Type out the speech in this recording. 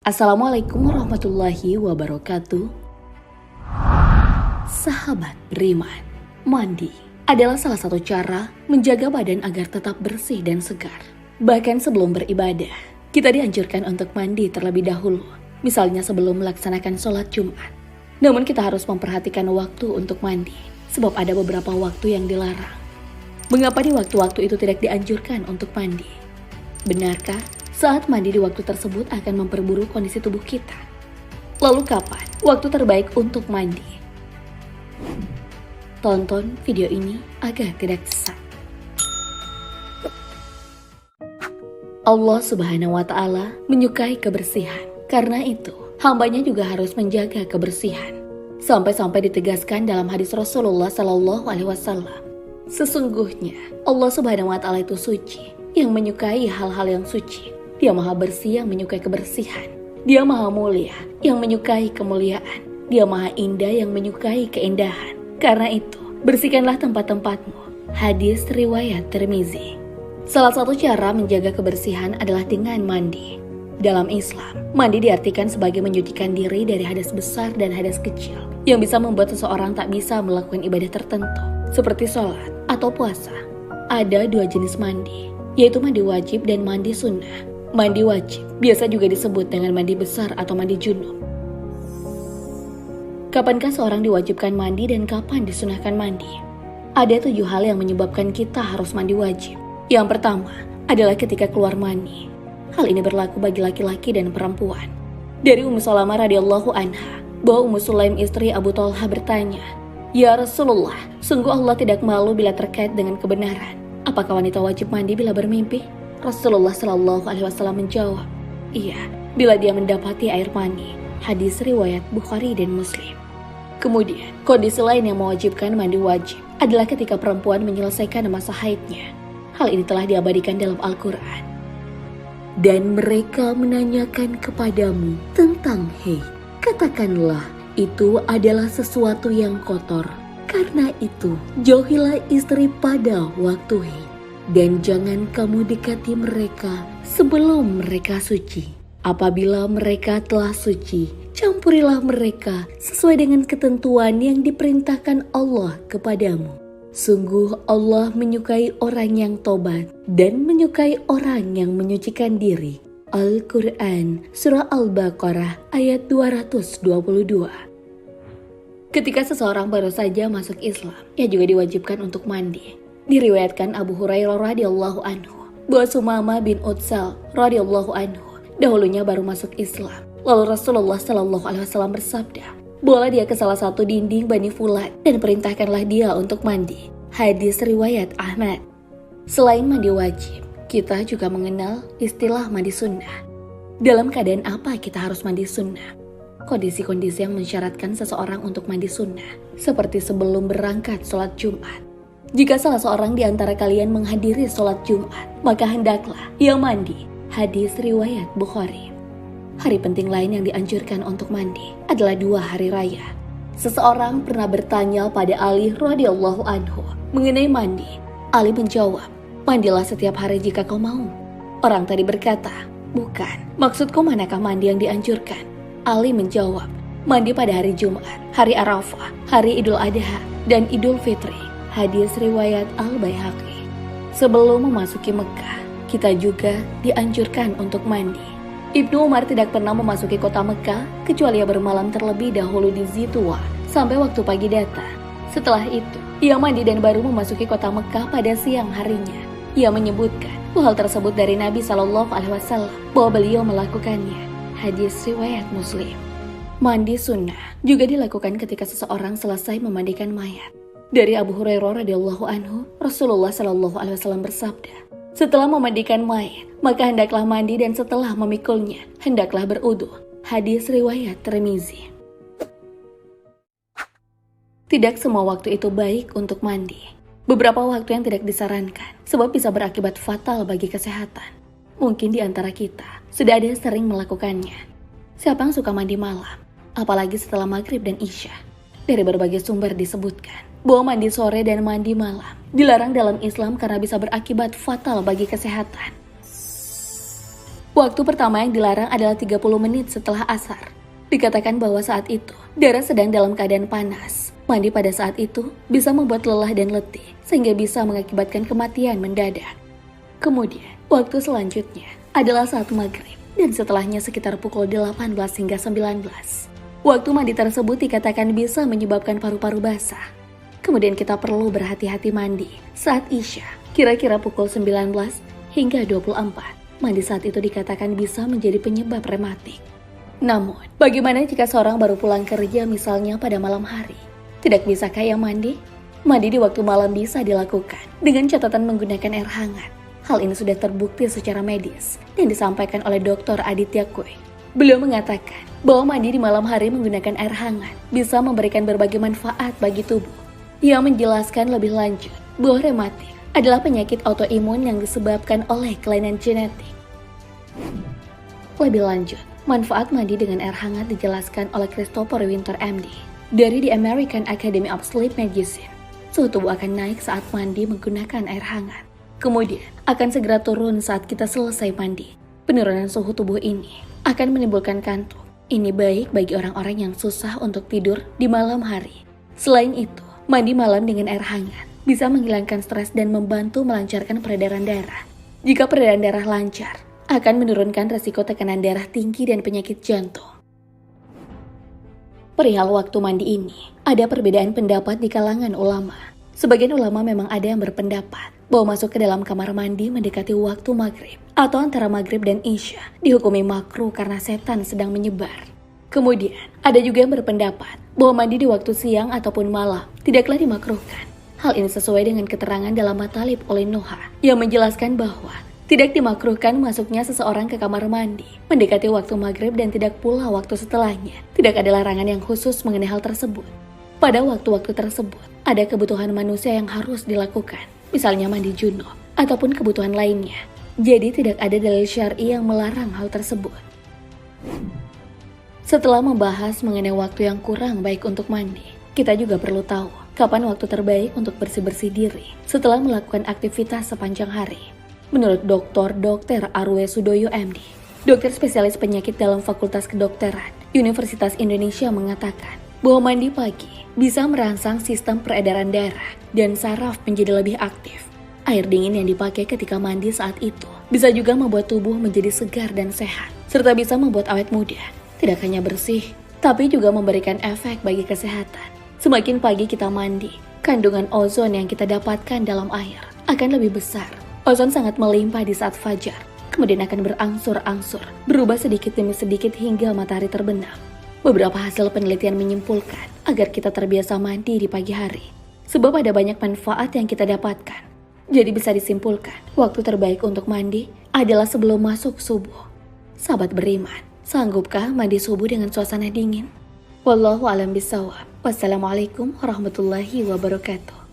Assalamualaikum warahmatullahi wabarakatuh. Sahabat beriman, mandi adalah salah satu cara menjaga badan agar tetap bersih dan segar. Bahkan sebelum beribadah, kita dianjurkan untuk mandi terlebih dahulu, misalnya sebelum melaksanakan sholat Jumat. Namun kita harus memperhatikan waktu untuk mandi, sebab ada beberapa waktu yang dilarang. Mengapa di waktu-waktu itu tidak dianjurkan untuk mandi? Benarkah saat mandi di waktu tersebut akan memperburuk kondisi tubuh kita? Lalu kapan waktu terbaik untuk mandi? Tonton video ini agar tidak sesat. Allah Subhanahu wa Ta'ala menyukai kebersihan. Karena itu, hambanya juga harus menjaga kebersihan. Sampai-sampai ditegaskan dalam hadis Rasulullah Sallallahu Alaihi Wasallam, sesungguhnya Allah Subhanahu wa Ta'ala itu suci, yang menyukai hal-hal yang suci. Dia maha bersih yang menyukai kebersihan. Dia maha mulia yang menyukai kemuliaan. Dia maha indah yang menyukai keindahan. Karena itu, bersihkanlah tempat-tempatmu. Hadis riwayat Tirmizi. Salah satu cara menjaga kebersihan adalah dengan mandi. Dalam Islam, mandi diartikan sebagai menyucikan diri dari hadas besar dan hadas kecil yang bisa membuat seseorang tak bisa melakukan ibadah tertentu, seperti sholat atau puasa. Ada dua jenis mandi, yaitu mandi wajib dan mandi sunnah. Mandi wajib biasa juga disebut dengan mandi besar atau mandi junub. Kapankah seorang diwajibkan mandi dan kapan disunahkan mandi? Ada 7 hal yang menyebabkan kita harus mandi wajib. Yang pertama adalah ketika keluar mani. Hal ini berlaku bagi laki-laki dan perempuan. Dari Ummu Salamah radhiyallahu anha, bahwa Ummu Sulaim istri Abu Thalhah bertanya, "Ya Rasulullah, sungguh Allah tidak malu bila terkait dengan kebenaran. Apakah wanita wajib mandi bila bermimpi?" Rasulullah Shallallahu Alaihi Wasallam menjawab, "Iya, bila dia mendapati air mani." Hadis riwayat Bukhari dan Muslim. Kemudian, kondisi lain yang mewajibkan mandi wajib adalah ketika perempuan menyelesaikan masa haidnya. Hal ini telah diabadikan dalam Al-Quran. Dan mereka menanyakan kepadamu tentang haid. Katakanlah, itu adalah sesuatu yang kotor. Karena itu, jauhilah istri pada waktu haid. Dan jangan kamu dekati mereka sebelum mereka suci. Apabila mereka telah suci, campurilah mereka sesuai dengan ketentuan yang diperintahkan Allah kepadamu. Sungguh Allah menyukai orang yang tobat dan menyukai orang yang menyucikan diri. Al-Quran Surah Al-Baqarah ayat 222. Ketika seseorang baru saja masuk Islam, ia juga diwajibkan untuk mandi. Diriwayatkan Abu Hurairah radhiyallahu anhu bahwa Sumamah bin Utsal radhiyallahu anhu dahulunya baru masuk Islam. Lalu Rasulullah Shallallahu Alaihi Wasallam bersabda, "Bawalah dia ke salah satu dinding Bani Fulan dan perintahkanlah dia untuk mandi." Hadis riwayat Ahmad. Selain mandi wajib, kita juga mengenal istilah mandi sunnah. Dalam keadaan apa kita harus mandi sunnah? Kondisi-kondisi yang mensyaratkan seseorang untuk mandi sunnah, seperti sebelum berangkat sholat Jumat. Jika salah seorang di antara kalian menghadiri sholat Jumat, maka hendaklah ia mandi. Hadis riwayat Bukhari. Hari penting lain yang dianjurkan untuk mandi adalah 2 hari raya. Seseorang pernah bertanya pada Ali radhiyallahu anhu mengenai mandi. Ali menjawab, "Mandilah setiap hari jika kau mau." Orang tadi berkata, "Bukan, maksudku manakah mandi yang dianjurkan?" Ali menjawab, "Mandi pada hari Jumat, hari Arafah, hari Idul Adha, dan Idul Fitri." Hadis riwayat Al-Baihaqi. Sebelum memasuki Mekah, kita juga dianjurkan untuk mandi. Ibnu Umar tidak pernah memasuki kota Mekah kecuali ia bermalam terlebih dahulu di Zituwa sampai waktu pagi datang. Setelah itu, ia mandi dan baru memasuki kota Mekah pada siang harinya. Ia menyebutkan hal tersebut dari Nabi Shallallahu Alaihi Wasallam bahwa beliau melakukannya. Hadis riwayat Muslim. Mandi sunnah juga dilakukan ketika seseorang selesai memandikan mayat. Dari Abu Hurairah radhiyallahu anhu, Rasulullah Shallallahu Alaihi Wasallam bersabda, "Setelah memandikan mayat, maka hendaklah mandi dan setelah memikulnya, hendaklah berwudu." Hadis riwayat Tirmizi. Tidak semua waktu itu baik untuk mandi. Beberapa waktu yang tidak disarankan, sebab bisa berakibat fatal bagi kesehatan. Mungkin di antara kita sudah ada yang sering melakukannya. Siapa yang suka mandi malam, apalagi setelah maghrib dan isya? Dari berbagai sumber disebutkan bahwa mandi sore dan mandi malam dilarang dalam Islam karena bisa berakibat fatal bagi kesehatan. Waktu pertama yang dilarang adalah 30 menit setelah asar. Dikatakan bahwa saat itu, darah sedang dalam keadaan panas. Mandi pada saat itu bisa membuat lelah dan letih, sehingga bisa mengakibatkan kematian mendadak. Kemudian, waktu selanjutnya adalah saat maghrib, dan setelahnya sekitar pukul 18 hingga 19. Waktu mandi tersebut dikatakan bisa menyebabkan paru-paru basah. Kemudian kita perlu berhati-hati mandi saat Isya, kira-kira pukul 19 hingga 24. Mandi saat itu dikatakan bisa menjadi penyebab rematik. Namun, bagaimana jika seorang baru pulang kerja misalnya pada malam hari? Tidak bisakah ia mandi? Mandi di waktu malam bisa dilakukan dengan catatan menggunakan air hangat. Hal ini sudah terbukti secara medis dan disampaikan oleh Dr. Aditya Koi. Beliau mengatakan bahwa mandi di malam hari menggunakan air hangat bisa memberikan berbagai manfaat bagi tubuh. Ia menjelaskan lebih lanjut bahwa rematik adalah penyakit autoimun yang disebabkan oleh kelainan genetik. Lebih lanjut, manfaat mandi dengan air hangat dijelaskan oleh Christopher Winter MD dari The American Academy of Sleep Medicine. Suhu tubuh akan naik saat mandi menggunakan air hangat. Kemudian akan segera turun saat kita selesai mandi. Penurunan suhu tubuh ini akan menimbulkan kantuk. Ini baik bagi orang-orang yang susah untuk tidur di malam hari. Selain itu, mandi malam dengan air hangat bisa menghilangkan stres dan membantu melancarkan peredaran darah. Jika peredaran darah lancar, akan menurunkan resiko tekanan darah tinggi dan penyakit jantung. Perihal waktu mandi ini, ada perbedaan pendapat di kalangan ulama. Sebagian ulama memang ada yang berpendapat bahwa masuk ke dalam kamar mandi mendekati waktu maghrib atau antara maghrib dan isya dihukumi makruh karena setan sedang menyebar. Kemudian, ada juga yang berpendapat bahwa mandi di waktu siang ataupun malam tidaklah dimakruhkan. Hal ini sesuai dengan keterangan dalam Matalib oleh Nuha yang menjelaskan bahwa tidak dimakruhkan masuknya seseorang ke kamar mandi mendekati waktu maghrib dan tidak pula waktu setelahnya. Tidak ada larangan yang khusus mengenai hal tersebut. Pada waktu-waktu tersebut, ada kebutuhan manusia yang harus dilakukan, misalnya mandi junub ataupun kebutuhan lainnya. Jadi tidak ada dalil syar'i yang melarang hal tersebut. Setelah membahas mengenai waktu yang kurang baik untuk mandi, kita juga perlu tahu kapan waktu terbaik untuk bersih-bersih diri setelah melakukan aktivitas sepanjang hari. Menurut Dr. Arwe Sudoyo MD, dokter spesialis penyakit dalam Fakultas Kedokteran Universitas Indonesia mengatakan bahwa mandi pagi bisa merangsang sistem peredaran darah dan saraf menjadi lebih aktif. Air dingin yang dipakai ketika mandi saat itu bisa juga membuat tubuh menjadi segar dan sehat, serta bisa membuat awet muda. Tidak hanya bersih, tapi juga memberikan efek bagi kesehatan. Semakin pagi kita mandi, kandungan ozon yang kita dapatkan dalam air akan lebih besar. Ozon sangat melimpah di saat fajar, kemudian akan berangsur-angsur, berubah sedikit demi sedikit hingga matahari terbenam. Beberapa hasil penelitian menyimpulkan agar kita terbiasa mandi di pagi hari, sebab ada banyak manfaat yang kita dapatkan. Jadi bisa disimpulkan, waktu terbaik untuk mandi adalah sebelum masuk subuh. Sahabat beriman, sanggupkah mandi subuh dengan suasana dingin? Wallahu a'lam bishawab. Wassalamualaikum warahmatullahi wabarakatuh.